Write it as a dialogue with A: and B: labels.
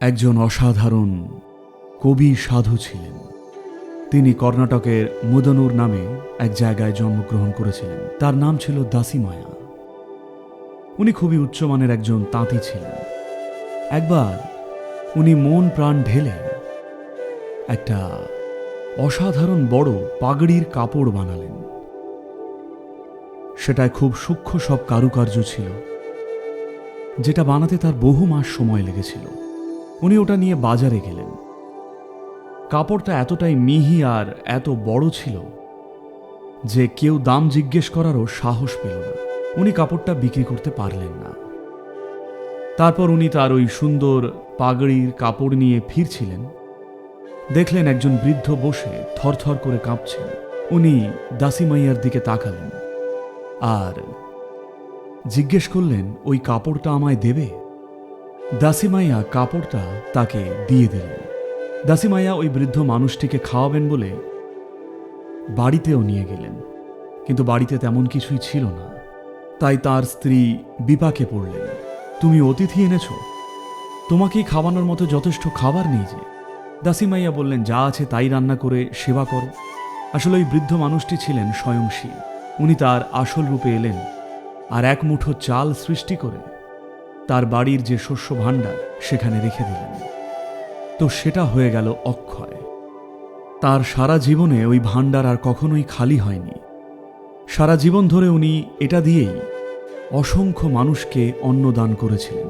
A: একজন অসাধারণ কবি সাধু ছিলেন। তিনি কর্ণাটকের মুদনুর নামে এক জায়গায় জন্মগ্রহণ করেছিলেন। তার নাম ছিল দাসিমায়া। উনি খুবই উচ্চমানের একজন তাঁতি ছিলেন। একবার উনি মন প্রাণ ঢেলে একটা অসাধারণ বড় পাগড়ির কাপড় বানালেন। সেটায় খুব সূক্ষ্ম সব কারুকার্য ছিল, যেটা বানাতে তার বহু মাস সময় লেগেছিল। উনি ওটা নিয়ে বাজারে গেলেন। কাপড়টা এতটাই মিহি আর এত বড় ছিল যে কেউ দাম জিজ্ঞেস করারও সাহস পেল না। উনি কাপড়টা বিক্রি করতে পারলেন না। তারপর উনি তার ওই সুন্দর পাগড়ির কাপড় নিয়ে ফিরছিলেন। দেখলেন একজন বৃদ্ধ বসে থরথর করে কাঁপছেন। উনি দাসিমাইয়ার দিকে তাকালেন আর জিজ্ঞেস করলেন, ওই কাপড়টা আমায় দেবে? দাসিমাইয়া কাপড়টা তাকে দিয়ে দিলেন। দাসিমাইয়া ওই বৃদ্ধ মানুষটিকে খাওয়াবেন বলে বাড়িতেও নিয়ে গেলেন, কিন্তু বাড়িতে তেমন কিছুই ছিল না। তাই তার স্ত্রী বিপাকে পড়লেন। তুমি অতিথি এনেছ, তোমাকেই খাওয়ানোর মতো যথেষ্ট খাবার নেই যে। দাসিমাইয়া বললেন, যা আছে তাই রান্না করে সেবা করো। আসলে ওই বৃদ্ধ মানুষটি ছিলেন স্বয়ংশীল। উনি তার আসল রূপে এলেন আর এক মুঠো চাল সৃষ্টি করে তার বাড়ির যে শস্য ভাণ্ডার সেখানে রেখে দিলেন। তো সেটা হয়ে গেল অক্ষয়। তার সারা জীবনে ওই ভাণ্ডার আর কখনোই খালি হয়নি। সারা জীবন ধরে উনি এটা দিয়েই অসংখ্য মানুষকে অন্ন দান করেছিলেন।